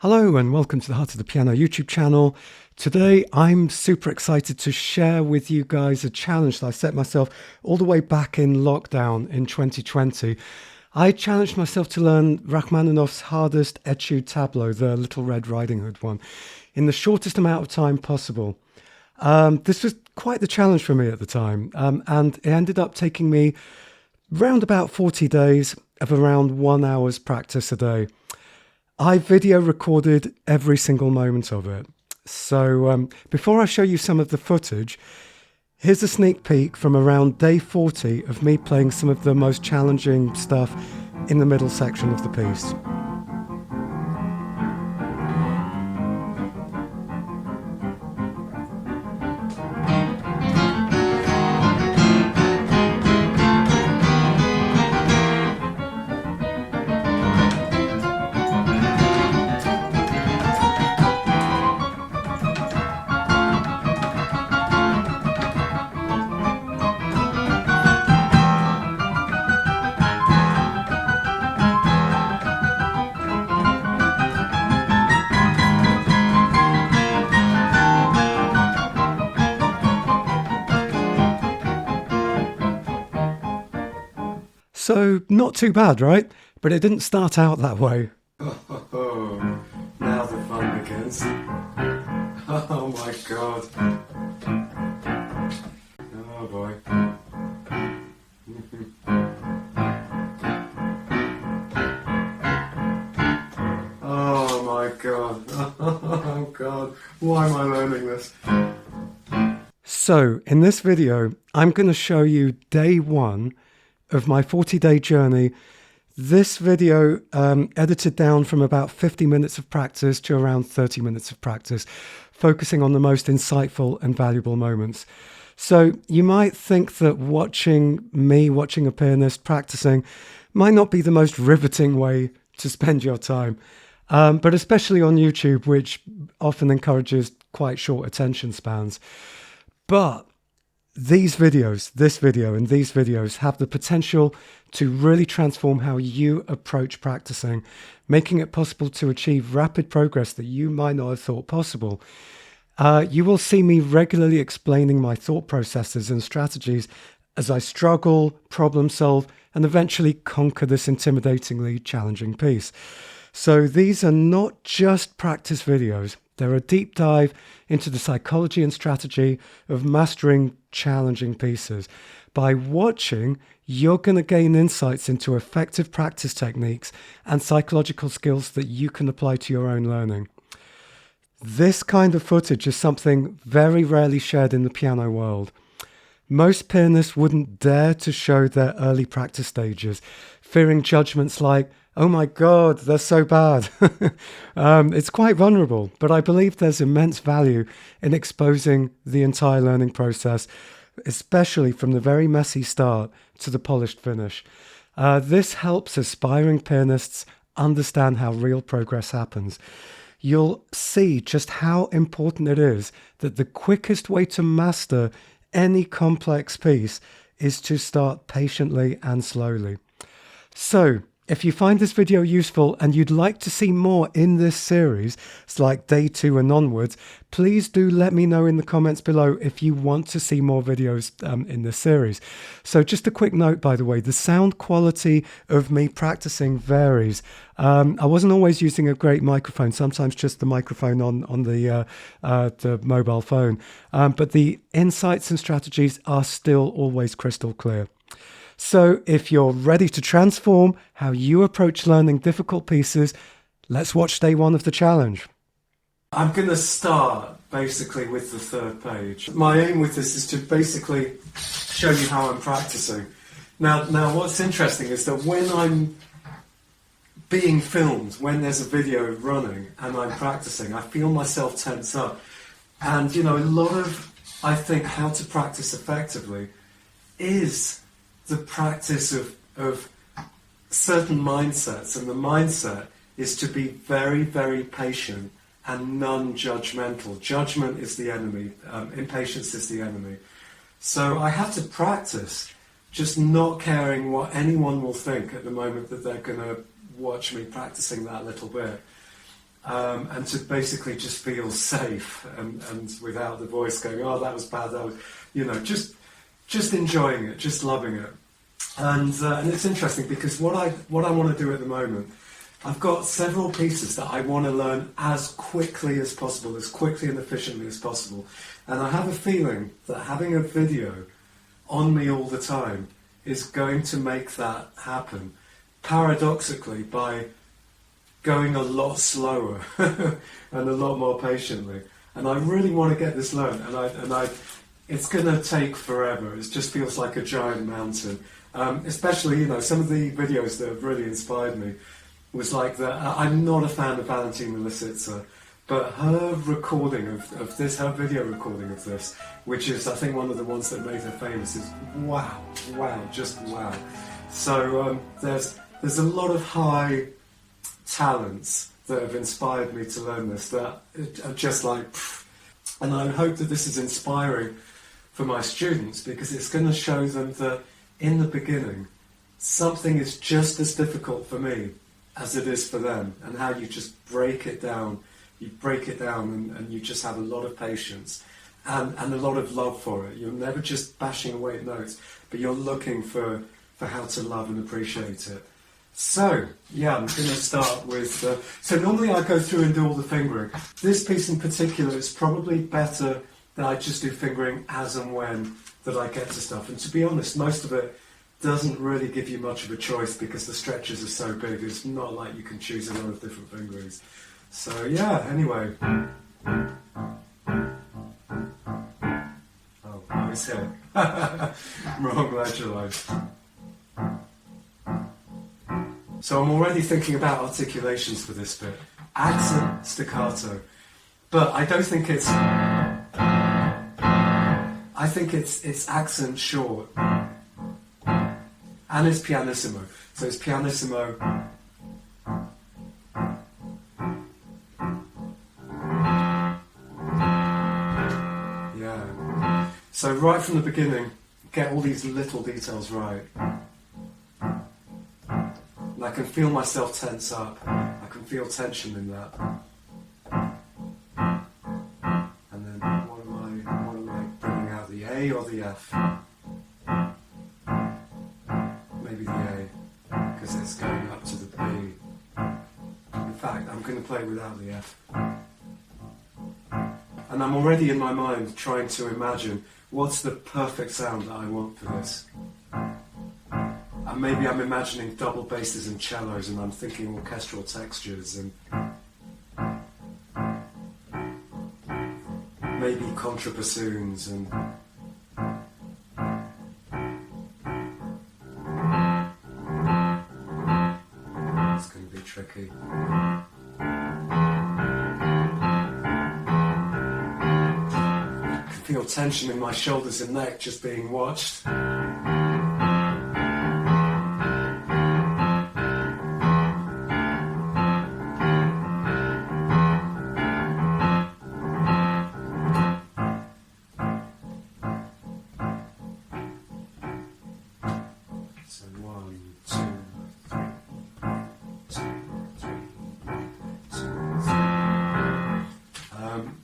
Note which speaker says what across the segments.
Speaker 1: Hello and welcome to the Heart of the Piano YouTube channel. Today I'm super excited to share with you guys a challenge that I set myself all the way back in lockdown in 2020. I challenged myself to learn Rachmaninov's hardest Etude-Tableaux, the Little Red Riding Hood one, in the shortest amount of time possible. This was quite the challenge for me at the time, and it ended up taking me round about 40 days of around 1 hour's practice a day. I video recorded every single moment of it. So before I show you some of the footage, here's a sneak peek from around day 40 of me playing some of the most challenging stuff in the middle section of the piece. So not too bad, right? But it didn't start out that way.
Speaker 2: Oh, now the fun begins. Oh my god. Oh boy. Oh my god. Oh god. Why am I learning this?
Speaker 1: So in this video, I'm going to show you day one of my 40-day journey. This video edited down from about 50 minutes of practice to around 30 minutes of practice, focusing on the most insightful and valuable moments. So you might think that watching a pianist practicing might not be the most riveting way to spend your time, but especially on YouTube, which often encourages quite short attention spans. But this video and these videos have the potential to really transform how you approach practicing, making it possible to achieve rapid progress that you might not have thought possible. You will see me regularly explaining my thought processes and strategies as I struggle, problem solve, and eventually conquer this intimidatingly challenging piece. So these are not just practice videos. They're a deep dive into the psychology and strategy of mastering challenging pieces. By watching, you're going to gain insights into effective practice techniques and psychological skills that you can apply to your own learning. This kind of footage is something very rarely shared in the piano world. Most pianists wouldn't dare to show their early practice stages, fearing judgments like, "Oh my God, they're so bad." It's quite vulnerable, but I believe there's immense value in exposing the entire learning process, especially from the very messy start to the polished finish. This helps aspiring pianists understand how real progress happens. You'll see just how important it is that the quickest way to master any complex piece is to start patiently and slowly. So, if you find this video useful and you'd like to see more in this series, it's like day 2 and onwards, please do let me know in the comments below if you want to see more videos in this series. So just a quick note, by the way, the sound quality of me practicing varies. I wasn't always using a great microphone, sometimes just the microphone on the mobile phone, but the insights and strategies are still always crystal clear. So if you're ready to transform how you approach learning difficult pieces, let's watch day 1 of the challenge.
Speaker 2: I'm going to start basically with the third page. My aim with this is to basically show you how I'm practicing. Now what's interesting is that when I'm being filmed, when there's a video running and I'm practicing, I feel myself tense up. And a lot of, I think, how to practice effectively is the practice of certain mindsets, and the mindset is to be very, very patient and non-judgmental. Judgment is the enemy, impatience is the enemy. So I have to practice just not caring what anyone will think at the moment that they're going to watch me practicing that little bit. and to basically just feel safe and without the voice going, oh, that was bad, that was, just enjoying it, just loving it. And it's interesting because what I want to do at the moment, I've got several pieces that I want to learn as quickly as possible, as quickly and efficiently as possible. And I have a feeling that having a video on me all the time is going to make that happen, paradoxically, by going a lot slower and a lot more patiently. And I really want to get this learned, and it's going to take forever. It just feels like a giant mountain. Especially, some of the videos that have really inspired me was like that. I'm not a fan of Valentina Lisitsa, but her recording of this, her video recording of this, which is, I think, one of the ones that made her famous, is wow, just wow. So there's a lot of high talents that have inspired me to learn this that are just like, pfft. And I hope that this is inspiring for my students, because it's going to show them that in the beginning, something is just as difficult for me as it is for them, and how you just break it down. You break it down and you just have a lot of patience and a lot of love for it. You're never just bashing away at notes, but you're looking for how to love and appreciate it. So, yeah, I'm going to start with... so normally I go through and do all the fingering. This piece in particular is probably better that I just do fingering as and when that I get to stuff. And to be honest, most of it doesn't really give you much of a choice because the stretches are so big. It's not like you can choose a lot of different fingerings. So, yeah, anyway. Oh, it's here. Wrong ledger line. So I'm already thinking about articulations for this bit. Accent, staccato. But I don't think it's... I think it's accent short. And it's pianissimo. So it's pianissimo. Yeah. So right from the beginning, get all these little details right. And I can feel myself tense up. I can feel tension in that. And then what am I bringing out, the A or the F? Maybe the A, because it's going up to the B. In fact, I'm going to play without the F. And I'm already in my mind trying to imagine what's the perfect sound that I want for this. And maybe I'm imagining double basses and cellos, and I'm thinking orchestral textures, and maybe contrabassoons, and it's going to be tricky. I can feel tension in my shoulders and neck just being watched.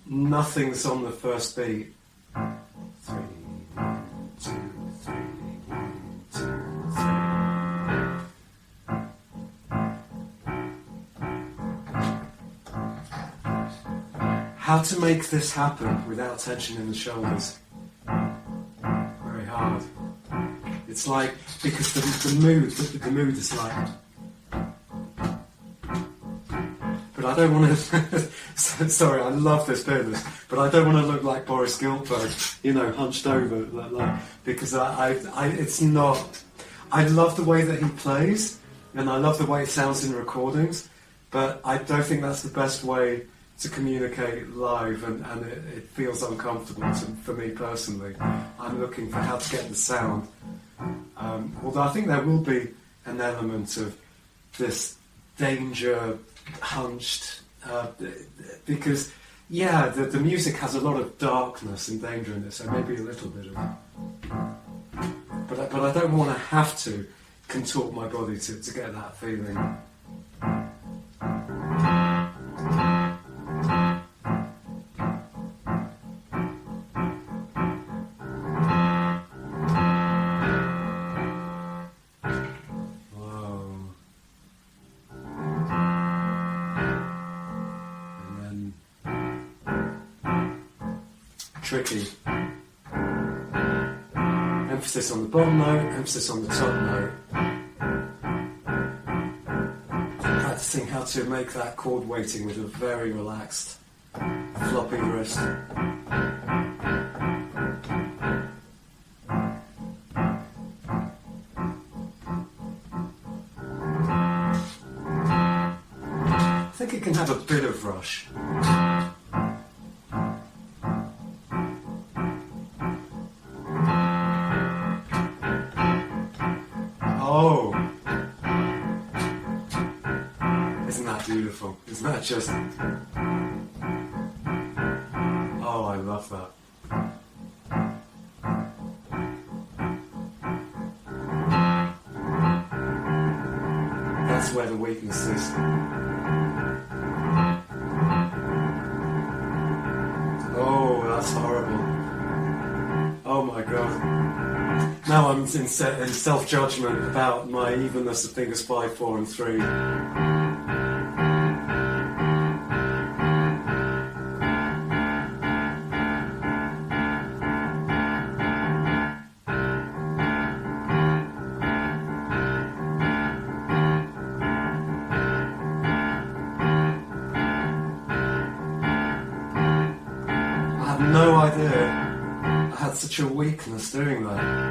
Speaker 2: Nothing's on the first beat. 3, 1, 2, 3, 1, 2, 3. How to make this happen without tension in the shoulders? Very hard. It's like, because the mood is like... But I don't want to... Sorry, I love this business, but I don't want to look like Boris Giltberg, hunched over, because it's not... I love the way that he plays, and I love the way it sounds in recordings, but I don't think that's the best way to communicate live, and it feels uncomfortable for me personally. I'm looking for how to get the sound. Although I think there will be an element of this danger, hunched, because the music has a lot of darkness and danger in it, so maybe a little bit of it. But I don't want to have to contort my body to get that feeling. tricky. Emphasis on the bottom note, emphasis on the top note. Practicing how to make that chord weighting with a very relaxed, floppy wrist. I think it can have a bit of rush. Oh! Isn't that beautiful? Isn't that just... Oh, I love that. That's where the weakness is. Oh, that's horrible. Oh my god. Now I'm in self-judgment about my evenness of fingers 5, 4 and 3. I had no idea I had such a weakness doing that.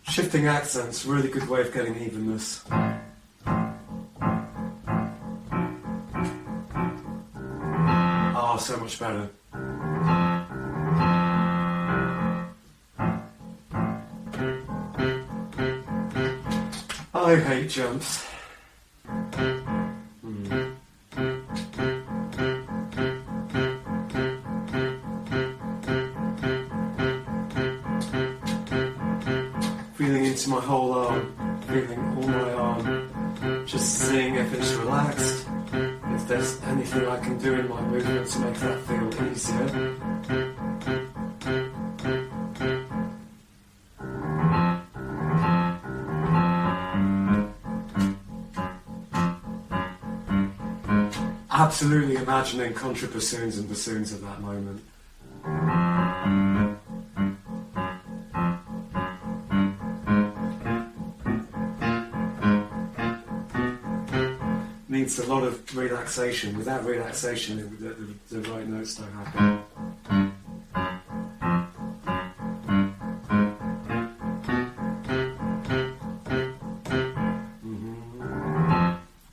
Speaker 2: Shifting accents, really good way of getting evenness. Oh, so much better. I hate jumps. Feeling into my whole arm, feeling all my arm, just seeing if it's relaxed, if there's anything I can do in my movement to make that feel easier. Absolutely imagining contrabassoons and bassoons at that moment. Needs a lot of relaxation. Without relaxation, the right notes don't happen.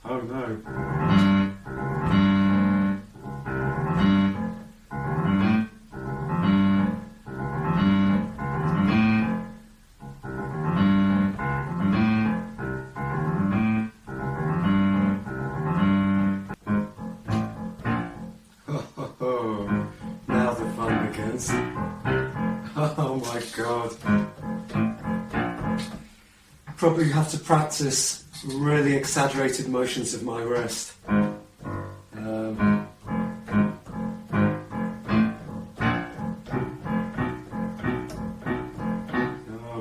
Speaker 2: Oh no. Now the fun begins. Oh my god. Probably have to practice really exaggerated motions of my wrist. Oh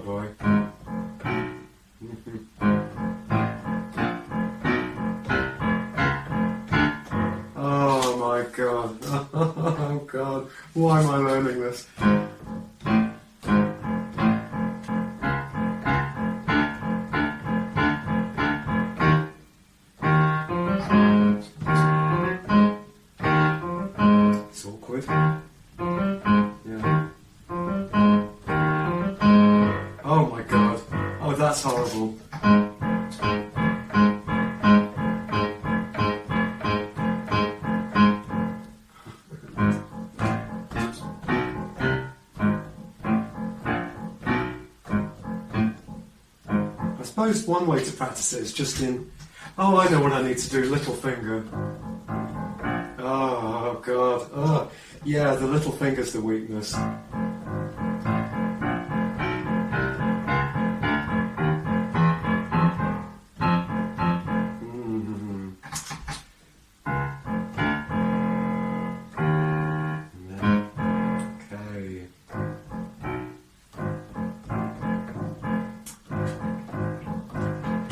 Speaker 2: boy. Oh my god. Oh god. Why am I learning this? It's awkward. Yeah. Oh my god. Oh, that's horrible. I suppose one way to practice it is just in, oh, I know what I need to do, little finger. Oh, God. Oh, yeah, the little finger's the weakness.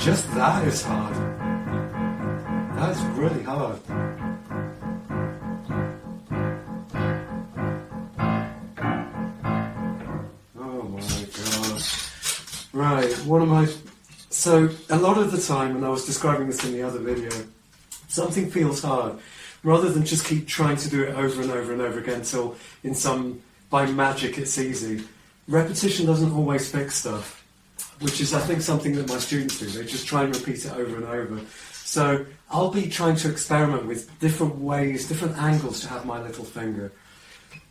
Speaker 2: Just that is hard. That's really hard. Oh my God. Right, what am I... So, a lot of the time, and I was describing this in the other video, something feels hard. Rather than just keep trying to do it over and over and over again till by magic it's easy. Repetition doesn't always fix stuff, which is I think something that my students do. They just try and repeat it over and over. So I'll be trying to experiment with different ways, different angles to have my little finger,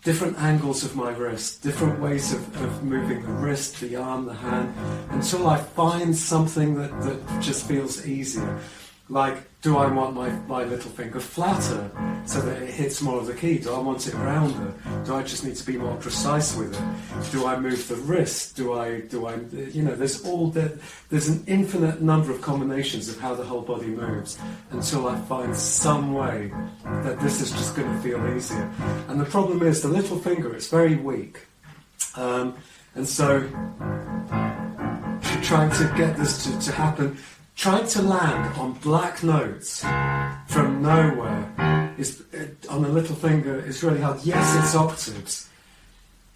Speaker 2: different angles of my wrist, different ways of moving the wrist, the arm, the hand, until I find something that just feels easier. Like, do I want my little finger flatter so that it hits more of the key? Do I want it rounder? Do I just need to be more precise with it? Do I move the wrist? Do I you know, there's an infinite number of combinations of how the whole body moves until I find some way that this is just going to feel easier. And the problem is the little finger, it's very weak. And so trying to get this to happen, trying to land on black notes from nowhere on the little finger is really hard. Yes, it's octaves,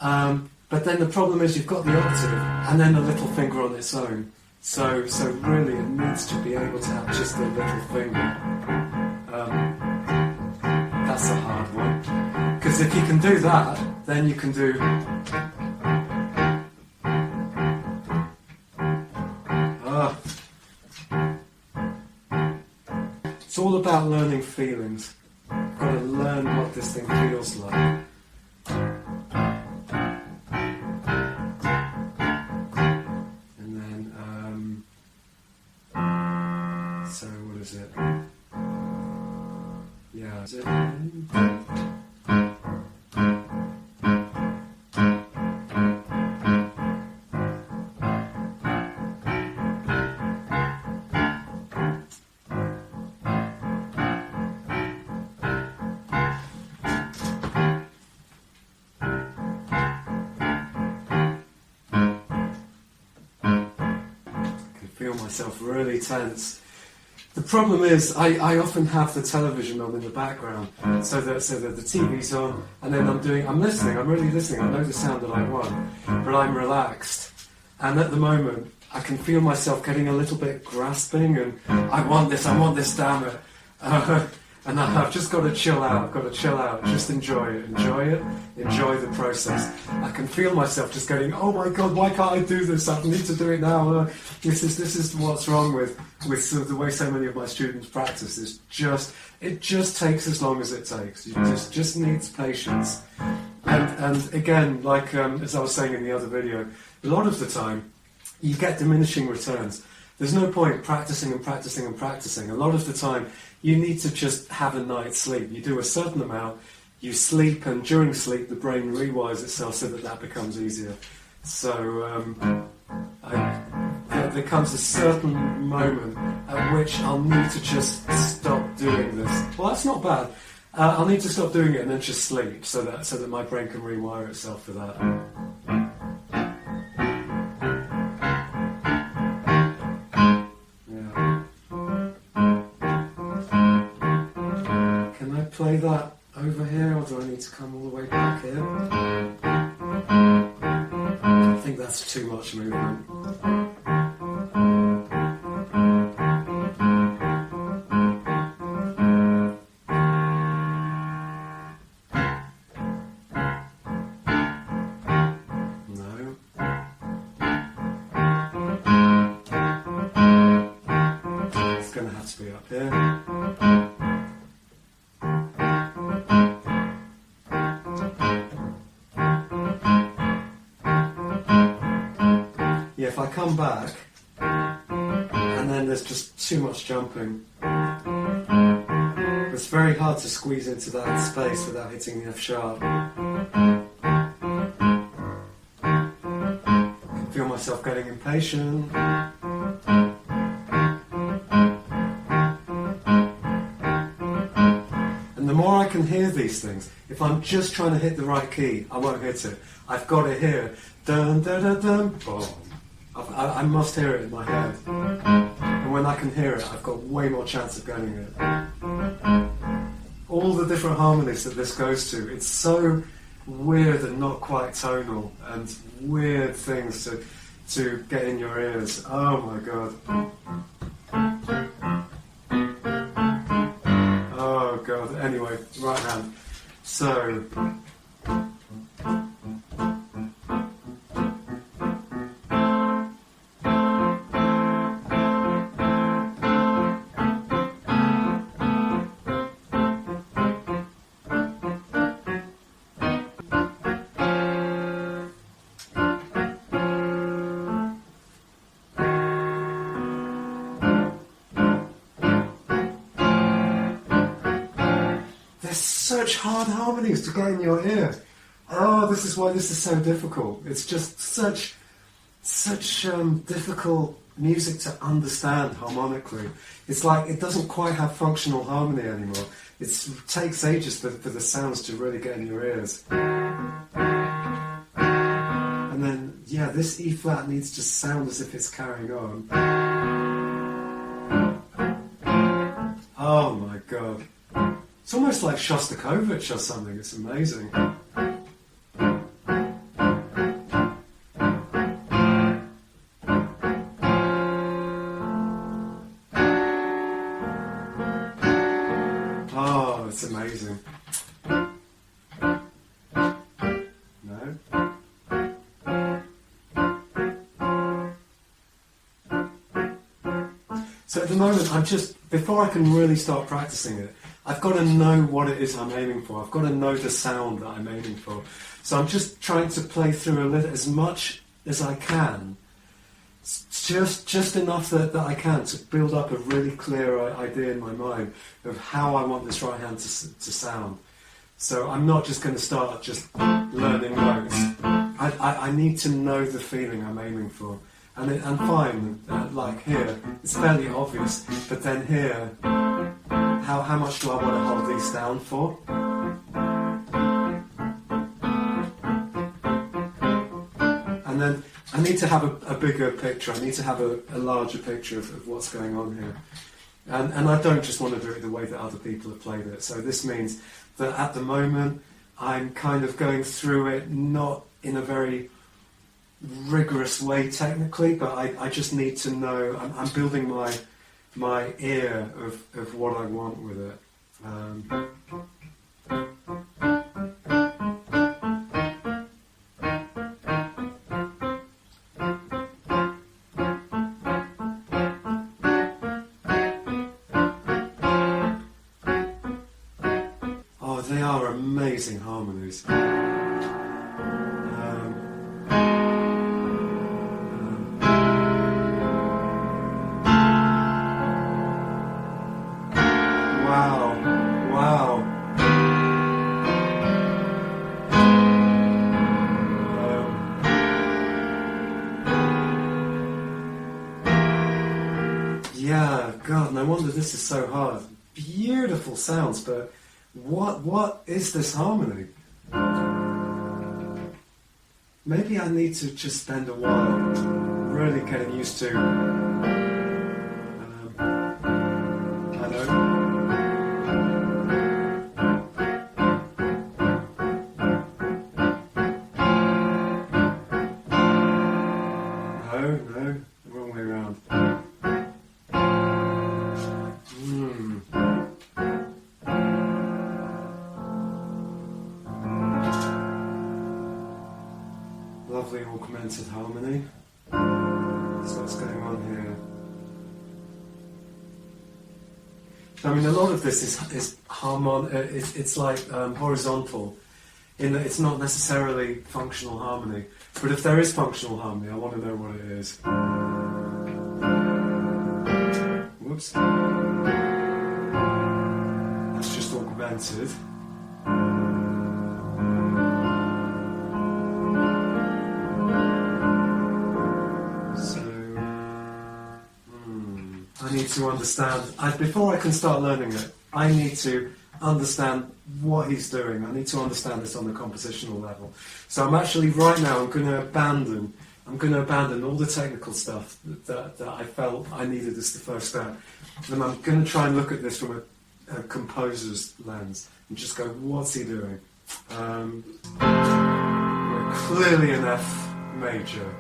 Speaker 2: but then the problem is you've got the octave and then the little finger on its own. So really, it needs to be able to have just the little finger. That's a hard one, because if you can do that, then you can do. It's all about learning feelings. You've got to learn what this thing feels like. And then, so what is it? Yeah, is it? Myself really tense. The problem is I often have the television on in the background, so that the TV's on, and then I'm listening, I'm really listening, I know the sound that I want, but I'm relaxed, and at the moment I can feel myself getting a little bit grasping, and I want this, damn it. And I've just got to chill out, just enjoy it, enjoy the process. I can feel myself just going, oh my God, why can't I do this? I need to do it now. This is what's wrong with sort of the way so many of my students practice. It just takes as long as it takes. You just needs patience. And again, like as I was saying in the other video, a lot of the time you get diminishing returns. There's no point practicing and practicing and practicing. A lot of the time, you need to just have a night's sleep. You do a certain amount, you sleep, and during sleep, the brain rewires itself so that becomes easier. So there comes a certain moment at which I'll need to just stop doing this. Well, that's not bad. I'll need to stop doing it and then just sleep so that my brain can rewire itself for that. Play that over here, or do I need to come all the way back here? I think that's too much movement. No. It's going to have to be up here. If I come back and then there's just too much jumping, it's very hard to squeeze into that space without hitting the F sharp. I can feel myself getting impatient. And the more I can hear these things, if I'm just trying to hit the right key, I won't hit it. I've got to hear dun dun dun dun boom. I must hear it in my head. And And when I can hear it, I've got way more chance of getting it. All the different harmonies that this goes to, it's so weird and not quite tonal, and weird things to get in your ears. Oh my god. Oh god. Anyway, right hand. So. Such hard harmonies to get in your ear. Oh, this is why this is so difficult. It's just such difficult music to understand harmonically. It's like it doesn't quite have functional harmony anymore. It takes ages for the sounds to really get in your ears. And then, yeah, this E flat needs to sound as if it's carrying on. Oh my god. It's almost like Shostakovich or something. It's amazing. Oh, it's amazing. No? So at the moment, before I can really start practicing it, I've got to know what it is I'm aiming for. I've got to know the sound that I'm aiming for. So I'm just trying to play through as much as I can. Just enough that I can to build up a really clear idea in my mind of how I want this right hand to sound. So I'm not just going to start just learning notes. I need to know the feeling I'm aiming for. And fine, like here, it's fairly obvious, but then here, how much do I want to hold these down for? And then I need to have a bigger picture. I need to have a larger picture of what's going on here. And I don't just want to do it the way that other people have played it. So this means that at the moment, I'm kind of going through it not in a very rigorous way technically, but I just need to know. I'm building my ear of what I want with it. Oh, they are amazing harmonies. Yeah, God, no wonder this is so hard. Beautiful sounds, but what is this harmony? Maybe I need to just spend a while really getting used to. I know. No, wrong way around. Lovely augmented harmony. That's what's going on here. I mean, a lot of this is it's like horizontal, in that it's not necessarily functional harmony. But if there is functional harmony, I want to know what it is. Whoops. That's just augmented. I need to understand, before I can start learning it, I need to understand what he's doing. I need to understand this on the compositional level. So I'm actually, right now, I'm going to abandon I'm going to abandon all the technical stuff that I felt I needed as the first step. And I'm going to try and look at this from a composer's lens and just go, what's he doing? We're clearly in F major.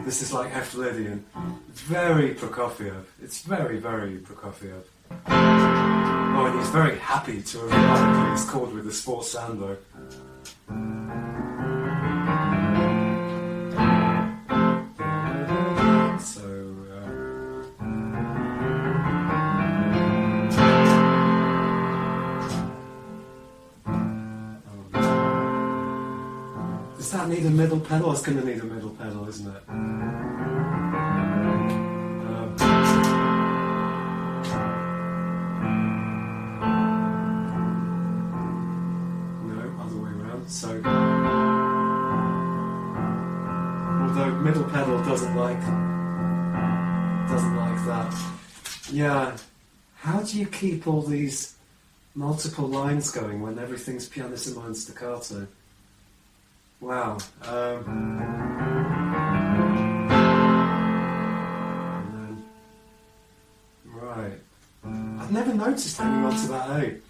Speaker 2: This is like F Lydian. Very Prokofiev. It's very, very Prokofiev. Oh, and he's very happy to have realized he's chord with a sforzando. Does that need a middle pedal? It's going to need a middle pedal, isn't it? So, although middle pedal doesn't like that. Yeah, how do you keep all these multiple lines going when everything's pianissimo and staccato? Wow. And then, right. I've never noticed hanging on to that A.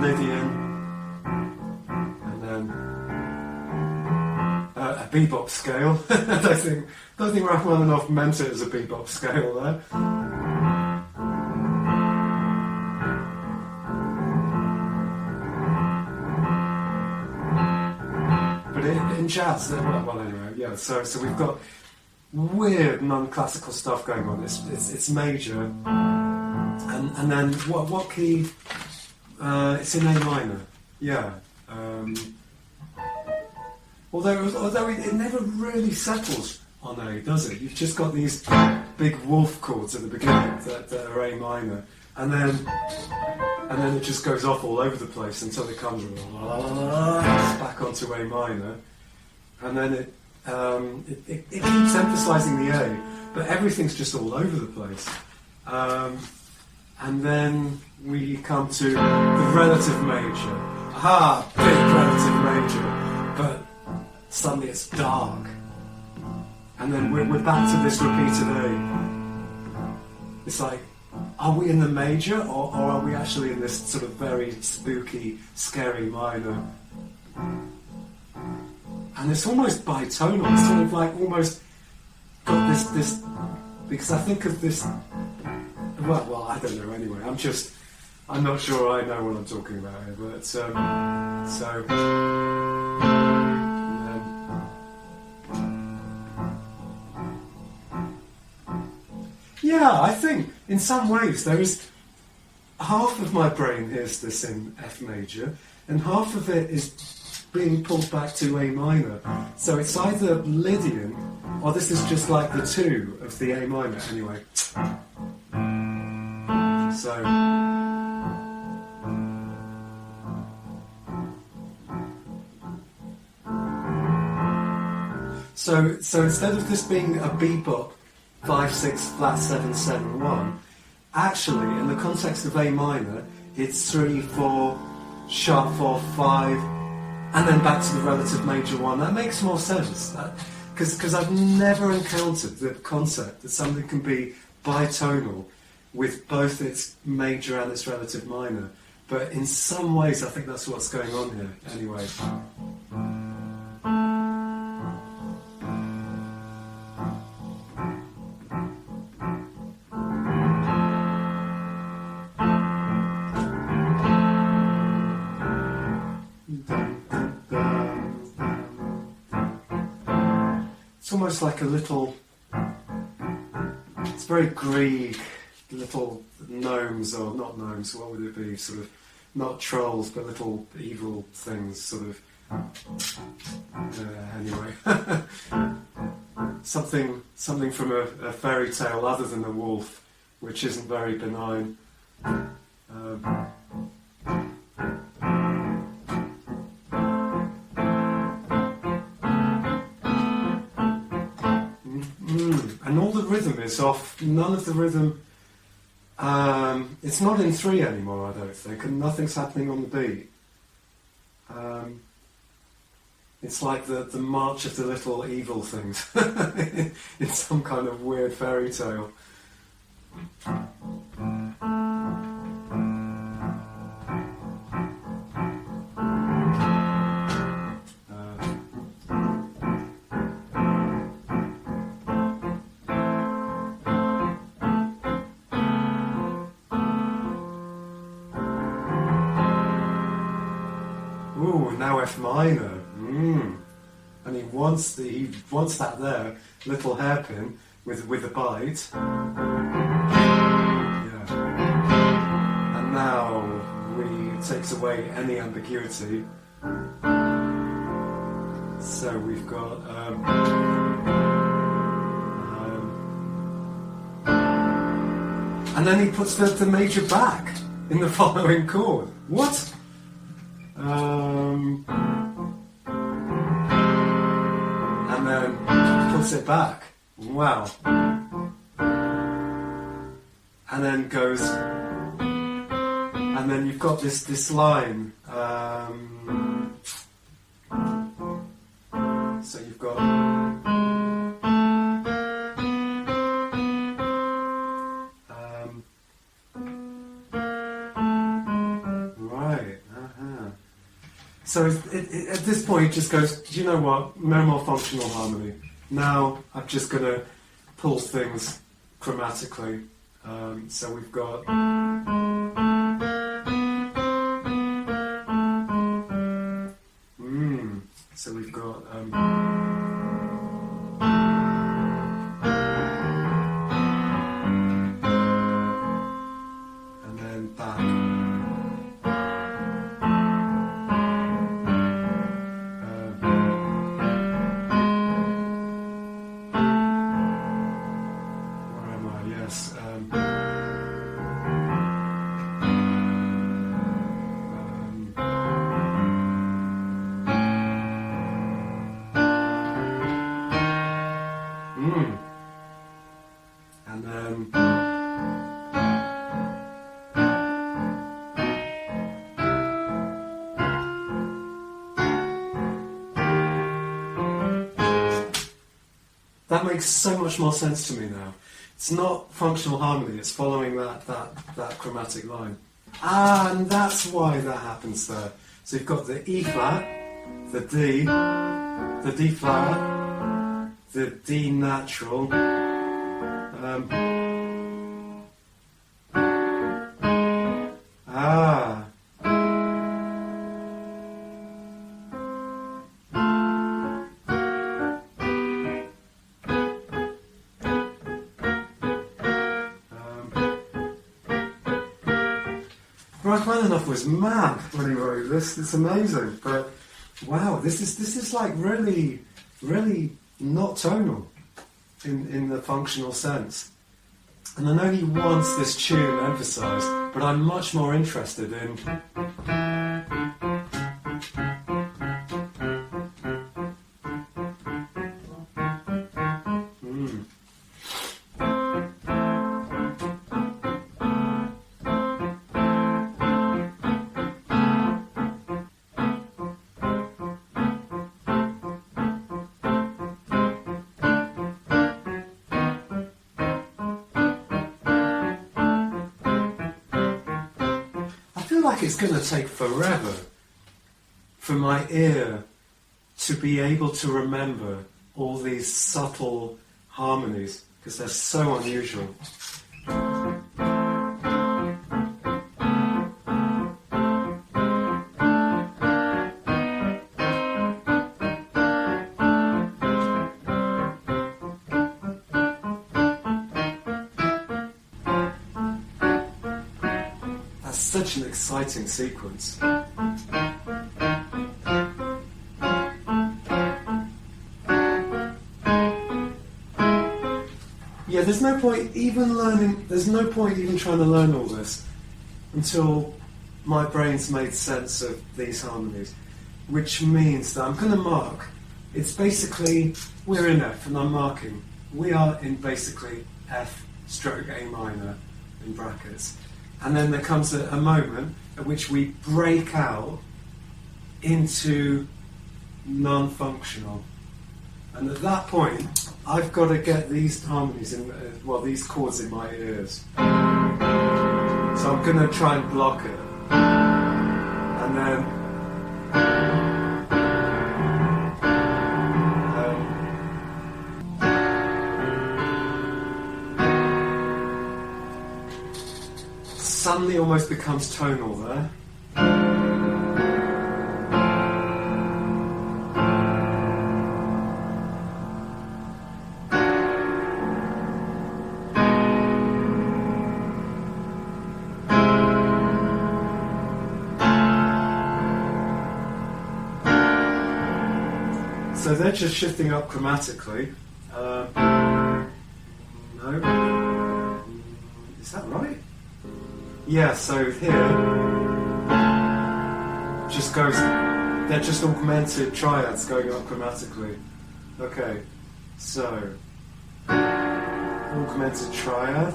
Speaker 2: Lydian, and then a bebop scale. I don't think Rachmaninov meant it as a bebop scale there. But in jazz, well anyway, yeah. So we've got weird non-classical stuff going on. It's major, and then what key? It's in A minor, yeah. Although it never really settles on A, does it? You've just got these big wolf chords at the beginning that are A minor, and then it just goes off all over the place until it comes back onto A minor, and then it keeps emphasising the A, but everything's just all over the place. And then we come to the relative major. Aha, big relative major. But suddenly it's dark. And then we're back to this repeated A. It's like, are we in the major or are we actually in this sort of very spooky, scary minor? And it's almost bitonal. It's sort of like almost got this because I think of this. Well, I don't know anyway. I'm not sure I know what I'm talking about here, but yeah, I think in some ways there is half of my brain hears this in F major, and half of it is being pulled back to A minor. So it's either Lydian, or this is just like the 2 of the A minor anyway. So instead of this being a bebop 5/6 flat 7/7/1, actually in the context of A minor, it's 3/4 sharp 4/5, and then back to the relative major 1. That makes more sense because I've never encountered the concept that something can be bitonal with both its major and its relative minor. But in some ways I think that's what's going on here anyway. It's almost like a little, it's very Greek, little gnomes, or not gnomes, what would it be, sort of, not trolls, but little evil things, sort of, anyway. something from a fairy tale other than the wolf, which isn't very benign. goes off. None of the rhythm. It's not in 3 anymore, I don't think, and nothing's happening on the beat. It's like the march of the little evil things in some kind of weird fairy tale. Ooh, now F minor. And he wants that there little hairpin with a bite. Yeah. And now it takes away any ambiguity. So we've got and then he puts the major back in the following chord. What? And then puts it back. Wow. And then goes, and then you've got this line. So you've got. Right. So at this point, it just goes, do you know what? No more functional harmony. Now I'm just going to pull things chromatically. So we've got. So we've got. And then back. And then that makes so much more sense to me now. It's not functional harmony, it's following that chromatic line. And that's why that happens there. So you've got the E flat, the D flat, the D natural, Rachmaninov was mad when he wrote this. It's amazing, but wow, this is like really not tonal in the functional sense. And I know he wants this tune emphasised, but I'm much more interested in. Like it's going to take forever for my ear to be able to remember all these subtle harmonies because they're so unusual. Such an exciting sequence. Yeah, there's no point even trying to learn all this until my brain's made sense of these harmonies, which means that I'm going to mark. It's basically, we're in F and I'm marking. We are in basically F stroke A minor in brackets. And then there comes a moment at which we break out into non-functional. And at that point, I've got to get these harmonies in, these chords in my ears. So I'm going to try and block it. And then suddenly almost becomes tonal there. So they're just shifting up chromatically. No. Is that right? Yeah, so here just goes, they're just augmented triads going up chromatically. Okay, so augmented triad.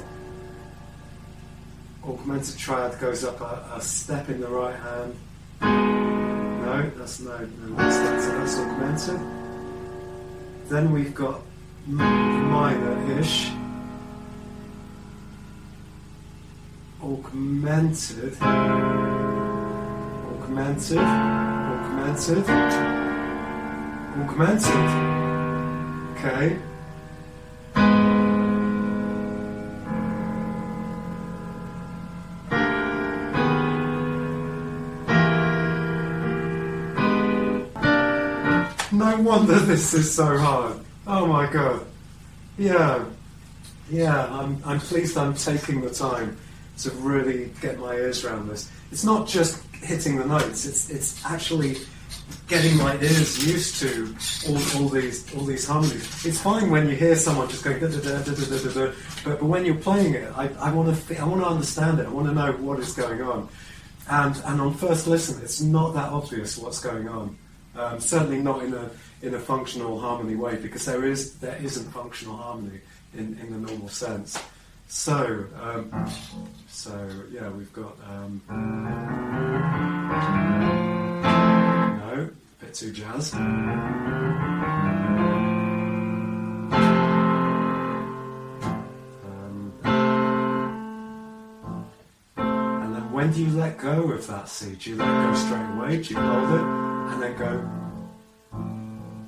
Speaker 2: Augmented triad goes up a step in the right hand. No, that's no one step, so that's augmented. Then we've got minor-ish. Augmented, augmented, augmented, augmented. Okay. No wonder this is so hard. Oh my god. Yeah. I'm pleased I'm taking the time to really get my ears around this. It's not just hitting the notes, it's actually getting my ears used to all these harmonies. It's fine when you hear someone just going da da da da da da da, but when you're playing it, I want to understand it. I want to know what is going on. And on first listen, it's not that obvious what's going on. Certainly not in a functional harmony way, because there isn't functional harmony in the normal sense. So yeah, we've got no, a bit too jazz. And then when do you let go of that C? Do you let go straight away? Do you hold it and then go?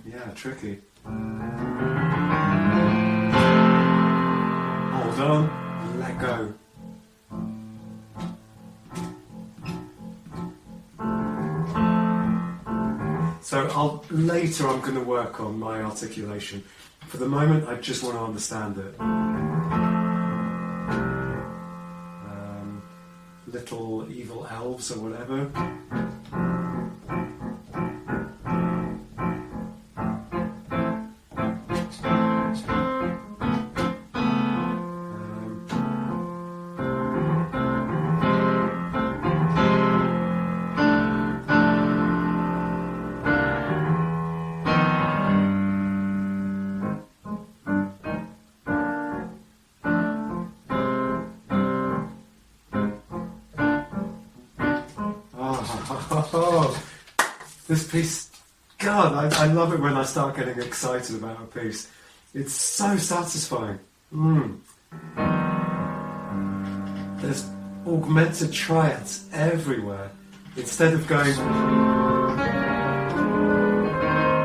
Speaker 2: Yeah, tricky. Hold on, let go. So later I'm going to work on my articulation. For the moment, I just want to understand it. Little evil elves or whatever. Oh, this piece, God, I love it when I start getting excited about a piece. It's so satisfying. There's augmented triads everywhere. Instead of going,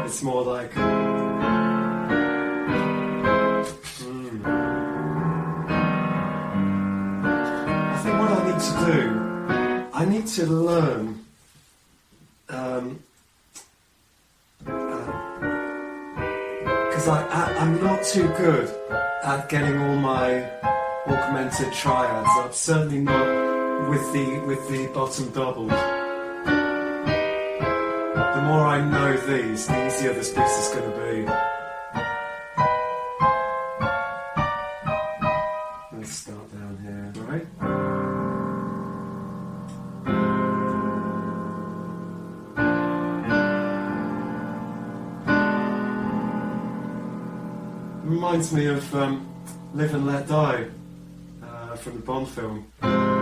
Speaker 2: it's more like, I think what I need to do, I need to learn because I'm not too good at getting all my augmented triads. I'm certainly not with the bottom doubles. The more I know these, the easier this piece is going to be. Let's start down here, right? Reminds me of Live and Let Die from the Bond film.